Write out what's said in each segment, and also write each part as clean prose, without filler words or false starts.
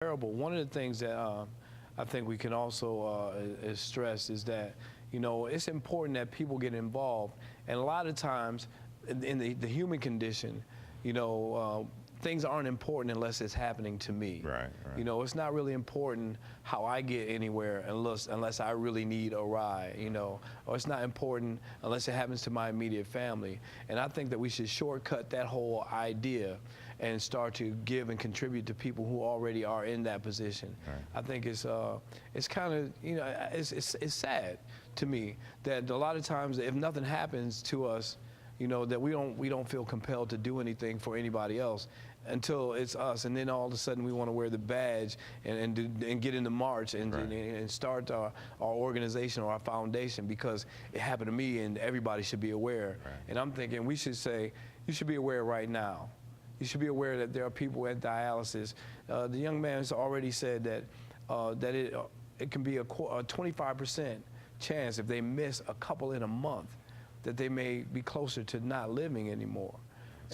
Terrible. One of the things that I think we can also is stress is that, it's important that people get involved. And a lot of times in the human condition, things aren't important unless it's happening to me. Right. It's not really important how I get anywhere unless I really need a ride, or it's not important unless it happens to my immediate family. And I think that we should shortcut that whole idea and start to give and contribute to people who already are in that position. Right. I think it's kind of, it's sad to me that a lot of times if nothing happens to us, that we don't feel compelled to do anything for anybody else until it's us, and then all of a sudden we want to wear the badge and get in the march and start our organization or our foundation because it happened to me and everybody should be aware. Right. And I'm thinking we should say you should be aware right now. You should be aware that there are people at dialysis. The young man has already said that it can be a 25% chance if they miss a couple in a month that they may be closer to not living anymore.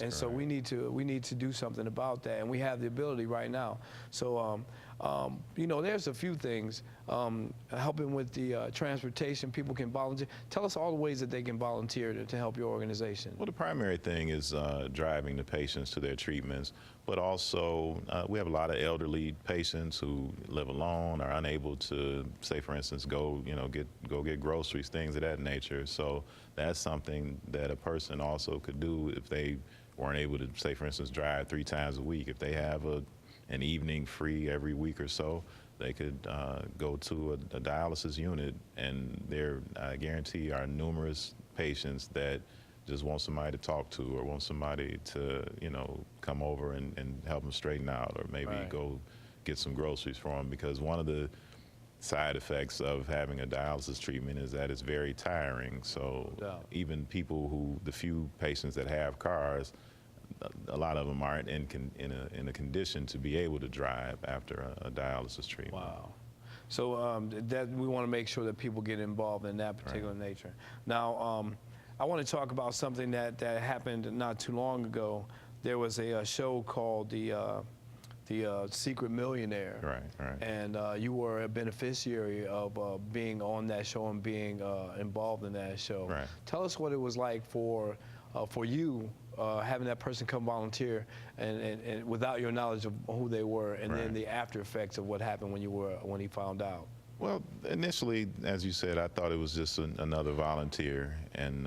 And so we need to do something about that, and we have the ability right now. So there's a few things helping with the transportation. People can volunteer. Tell us all the ways that they can volunteer to help your organization. Well, the primary thing is driving the patients to their treatments, but also we have a lot of elderly patients who live alone, are unable to, say, for instance, go get groceries, things of that nature. So that's something that a person also could do if they weren't able to, say, for instance, drive 3 times a week. If they have an evening free every week or so, they could go to a dialysis unit, and I guarantee, are numerous patients that just want somebody to talk to or want somebody to, come over and help them straighten out, or maybe go get some groceries for them. Because one of the side effects of having a dialysis treatment is that it's very tiring. So even the few patients that have cars, a lot of them aren't in a condition to be able to drive after a dialysis treatment. Wow. So that we want to make sure that people get involved in that particular nature. Now, I want to talk about something that happened not too long ago. There was a show called the Secret Millionaire. Right. And you were a beneficiary of being on that show and being involved in that show. Right. Tell us what it was like for you having that person come volunteer and without your knowledge of who they were, and then the after effects of what happened when he found out. Well, initially, as you said, I thought it was just another volunteer, and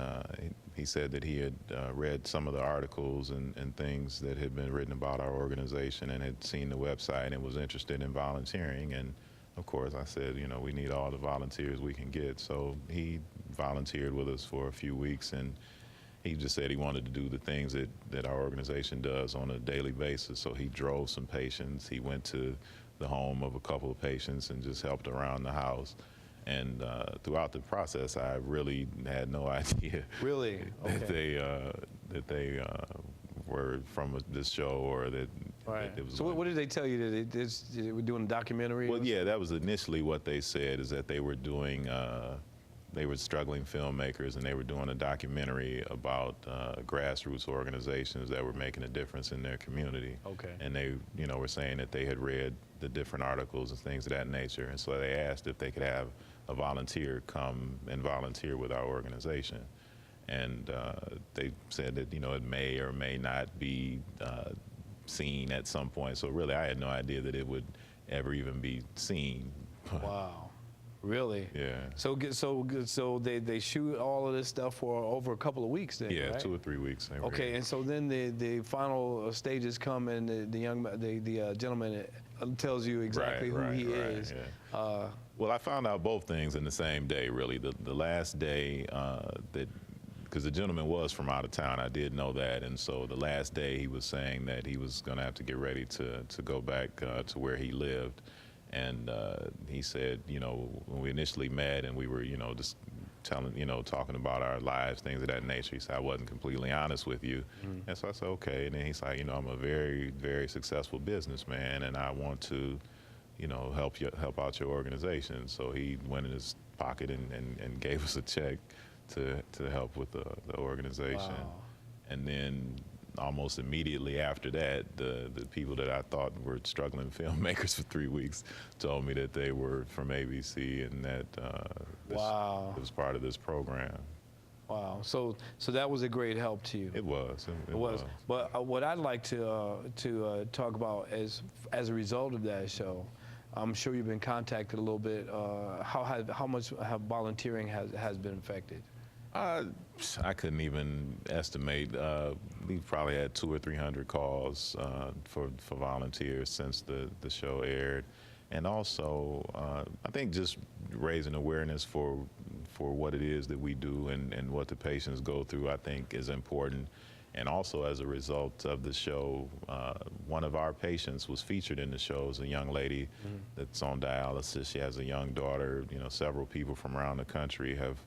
he said that he had read some of the articles and things that had been written about our organization and had seen the website and was interested in volunteering. And of course, I said, we need all the volunteers we can get. So he volunteered with us for a few weeks, and he just said he wanted to do the things that our organization does on a daily basis. So he drove some patients. He went to the home of a couple of patients and just helped around the house. And throughout the process, I really had no idea really that they were from this show, or that it was. So what did they tell you? That they were doing a documentary? Well, yeah, that was initially what they said, is that they were doing. They were struggling filmmakers, and they were doing a documentary about grassroots organizations that were making a difference in their community. Okay. And they, were saying that they had read the different articles and things of that nature, and so they asked if they could have a volunteer come and volunteer with our organization. And they said that, it may or may not be seen at some point. So really, I had no idea that it would ever even be seen. Wow. Really? Yeah. So they shoot all of this stuff for over a couple of weeks then, yeah, right? 2 or 3 weeks. Okay, and so then the final stages come, and the gentleman tells you exactly who he is. Yeah. Well, I found out both things in the same day, really. The last day because the gentleman was from out of town, I did know that, and so the last day he was saying that he was going to have to get ready to go back to where he lived. And he said, when we initially met and we were, just talking about our lives, things of that nature, he said, I wasn't completely honest with you. And so I said, okay. And then he's like, I'm a very, very successful businessman, and I want to, help out your organization. So he went in his pocket and gave us a check to help with the organization. Wow. And then almost immediately after that, the people that I thought were struggling filmmakers for 3 weeks told me that they were from ABC and that Wow. it was part of this program. Wow. So that was a great help to you. It was. It was. But what I'd like to talk about as a result of that show, I'm sure you've been contacted a little bit. How much have volunteering has been affected? I couldn't even estimate. We've probably had 200 or 300 calls for volunteers since the show aired, and also I think just raising awareness for what it is that we do and what the patients go through, I think is important. And also as a result of the show, one of our patients was featured in the show. Is a young lady that's on dialysis. She has a young daughter. You know, several people from around the country have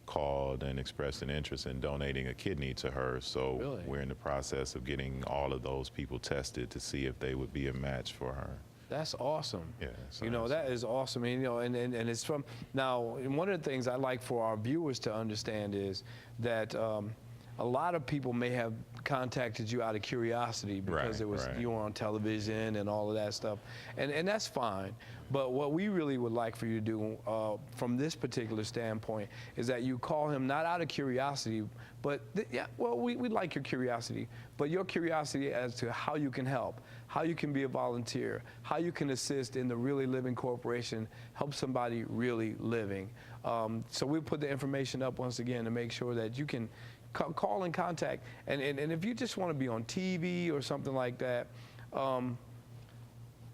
called and expressed an interest in donating a kidney to her. So Really? we're in the process of getting all of those people tested to see if they would be a match for her. That's awesome. Yeah, so you know, that is awesome. And, you know, and it's from, now, and one of the things I like for our viewers to understand is that a lot of people may have contacted you out of curiosity because you were on television and all of that stuff, and that's fine. But what we really would like for you to do from this particular standpoint is that you call him not out of curiosity, but we like your curiosity, but your curiosity as to how you can help, how you can be a volunteer, how you can assist in the Really Living Corporation, help somebody really living. So we'll put the information up once again to make sure that you can call and contact, and if you just want to be on TV or something like that,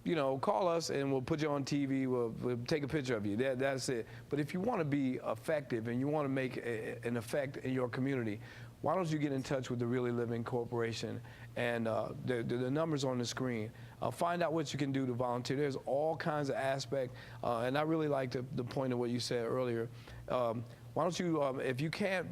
you know, call us and we'll put you on TV. We'll take a picture of you. That's it. But if you want to be effective and you want to make an effect in your community, why don't you get in touch with the Really Living Corporation, and the numbers on the screen. Find out what you can do to volunteer. There's all kinds of aspects, and I really like the point of what you said earlier. Why don't you, if you can't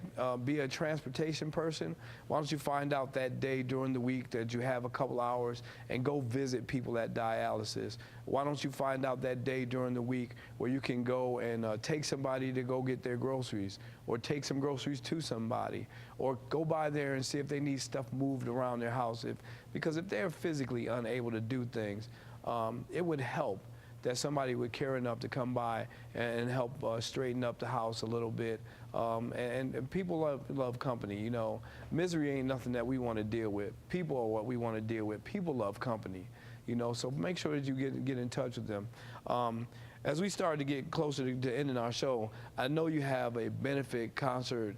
be a transportation person, why don't you find out that day during the week that you have a couple hours and go visit people at dialysis? Why don't you find out that day during the week where you can go and take somebody to go get their groceries, or take some groceries to somebody, or go by there and see if they need stuff moved around their house. Because if they're physically unable to do things, it would help that somebody would care enough to come by and help straighten up the house a little bit. And people love company, you know. Misery ain't nothing that we want to deal with. People are what we want to deal with. People love company, you know, so make sure that you get in touch with them. As we start to get closer to ending our show, I know you have a benefit concert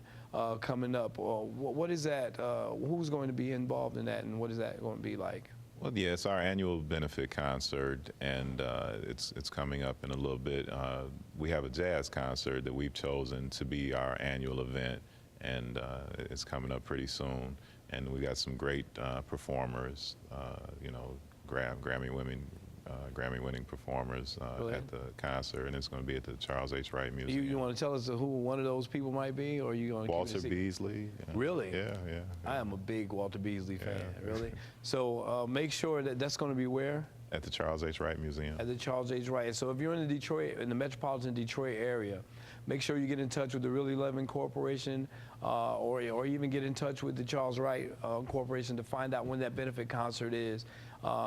coming up. What is that? Who's going to be involved in that, and what is that going to be like? Well, yeah, it's our annual benefit concert, and it's coming up in a little bit. We have a jazz concert that we've chosen to be our annual event, and it's coming up pretty soon. And we got some great performers, you know, Grammy-winning performers at the concert, and it's going to be at the Charles H. Wright Museum. You want to tell us who one of those people might be, or are you going to Walter Beasley. You know. Really? Yeah. I am a big Walter Beasley fan, Yeah. really. So make sure that that's going to be where? At the Charles H. Wright Museum. At the Charles H. Wright. So if you're in the metropolitan Detroit area, make sure you get in touch with the Really Living Corporation, or even get in touch with the Charles Wright Corporation to find out when that benefit concert is.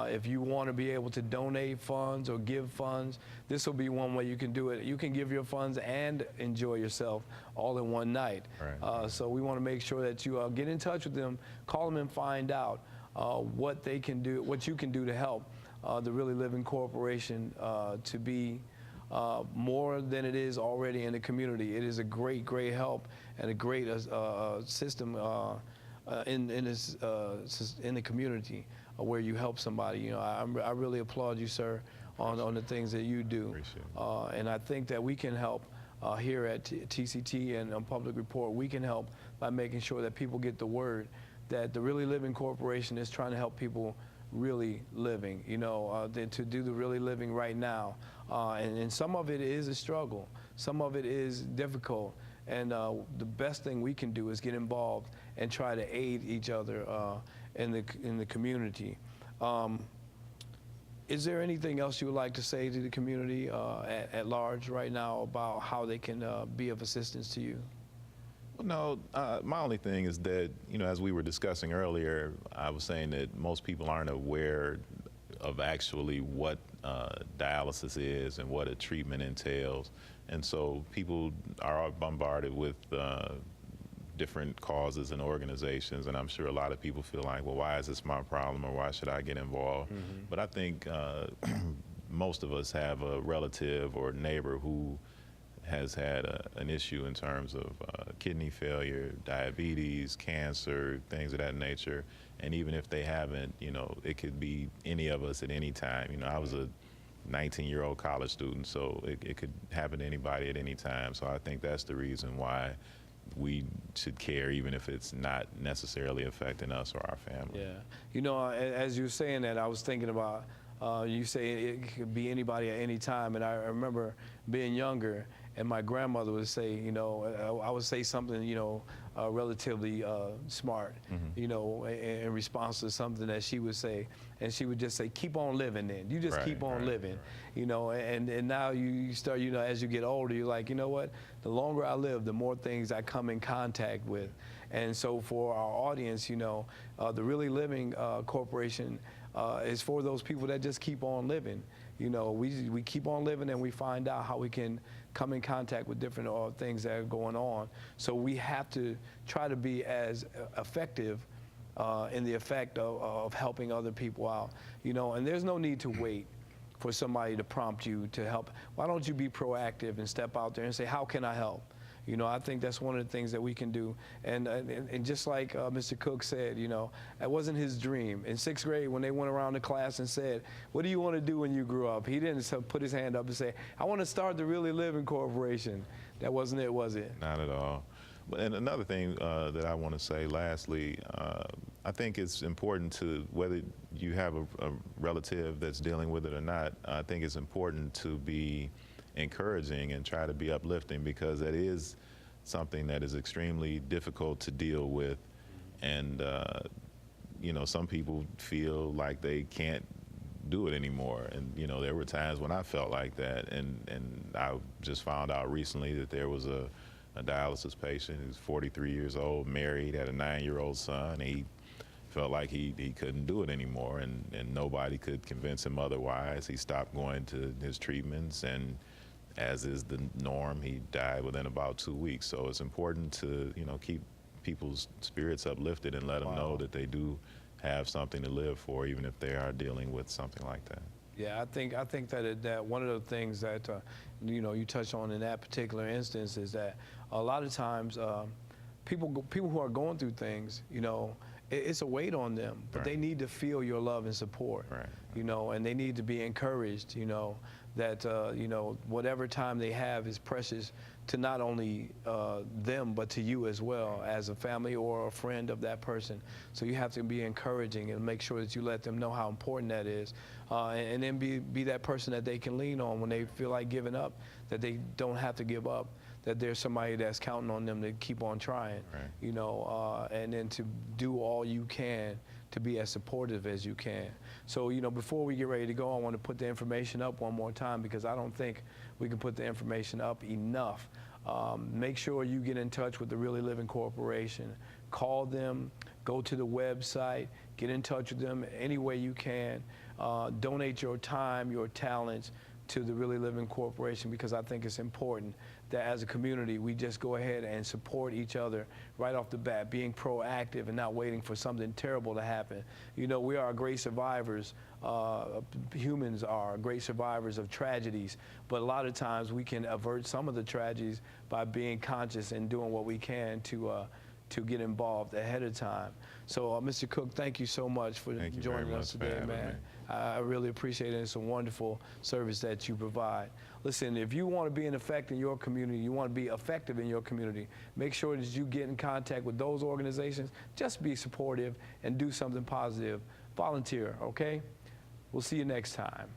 If you want to be able to donate funds or give funds, this will be one way you can do it. You can give your funds and enjoy yourself all in one night. Right. So we want to make sure that you get in touch with them, call them and find out what they can do, what you can do to help the Really Living Corporation to be more than it is already in the community. It is a great help and a great system in the community where you help somebody. You know, I really applaud you, sir, on the things that you do. Appreciate it. And I think that we can help here at TCT and on Public Report. We can help by making sure that people get the word that the Really Living Corporation is trying to help people really living, you know, to do the really living right now. And some of it is a struggle. Some of it is difficult. And the best thing we can do is get involved and try to aid each other in the community. Is there anything else you would like to say to the community at large right now about how they can be of assistance to you? Well, no, my only thing is that, as we were discussing earlier, I was saying that most people aren't aware of actually what dialysis is and what a treatment entails. And so people are bombarded with different causes and organizations, and I'm sure a lot of people feel like, well, why is this my problem, or why should I get involved? But I think most of us have a relative or neighbor who has had an issue in terms of kidney failure, diabetes, cancer, things of that nature. And even if they haven't, it could be any of us at any time. I was a 19-year-old college student, so it could happen to anybody at any time. So I think that's the reason why we should care, even if it's not necessarily affecting us or our family. Yeah. As you were saying that, I was thinking about, you say it could be anybody at any time. And I remember being younger, and my grandmother would say, I would say something, relatively smart, in response to something that she would say. And she would just say, keep on living then. You just keep on living, and now you start, as you get older, you're like, you know what? The longer I live, the more things I come in contact with. And so for our audience, the Really Living Corporation is for those people that just keep on living. We keep on living, and we find out how we can come in contact with different things that are going on. So we have to try to be as effective in the effect of helping other people out. And there's no need to wait for somebody to prompt you to help. Why don't you be proactive and step out there and say, how can I help? I think that's one of the things that we can do. And just like Mr. Cook said, that wasn't his dream. In 6th grade, when they went around the class and said, what do you want to do when you grew up? He didn't put his hand up and say, I want to start the Really Living Corporation. That wasn't it, was it? Not at all. And another thing that I want to say lastly, I think it's important to, whether you have a relative that's dealing with it or not, I think it's important to be encouraging and try to be uplifting, because that is something that is extremely difficult to deal with. And, some people feel like they can't do it anymore. And, there were times when I felt like that. And I just found out recently that there was a dialysis patient who's 43 years old, married, had a 9-year-old son. He felt like he couldn't do it anymore, and nobody could convince him otherwise. He stopped going to his treatments, and as is the norm, he died within about 2 weeks. So it's important to, keep people's spirits uplifted and let them know that they do have something to live for, even if they are dealing with something like that. Yeah, I think that one of the things that you touched on in that particular instance is that a lot of times people who are going through things, it's a weight on them, but they need to feel your love and support, and they need to be encouraged, that whatever time they have is precious to not only them, but to you as well, as a family or a friend of that person. So you have to be encouraging and make sure that you let them know how important that is, and then be that person that they can lean on when they feel like giving up, that they don't have to give up, that there's somebody that's counting on them to keep on trying, and then to do all you can to be as supportive as you can. So, before we get ready to go, I want to put the information up one more time, because I don't think we can put the information up enough. Make sure you get in touch with the Really Living Corporation. Call them, go to the website, get in touch with them any way you can. Donate your time, your talents to the Really Living Corporation, because I think it's important that as a community we just go ahead and support each other right off the bat, being proactive and not waiting for something terrible to happen. We are great survivors, humans are great survivors of tragedies, but a lot of times we can avert some of the tragedies by being conscious and doing what we can to get involved ahead of time. So, Mr. Cook, thank you so much for joining us today, man. I really appreciate it. It's a wonderful service that you provide. Listen, if you want to be an effect in your community, you want to be effective in your community, make sure that you get in contact with those organizations. Just be supportive and do something positive. Volunteer, okay? We'll see you next time.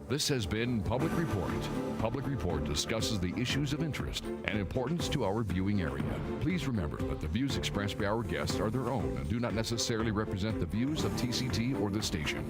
This has been Public Report. Public Report discusses the issues of interest and importance to our viewing area. Please remember that the views expressed by our guests are their own and do not necessarily represent the views of TCT or the station.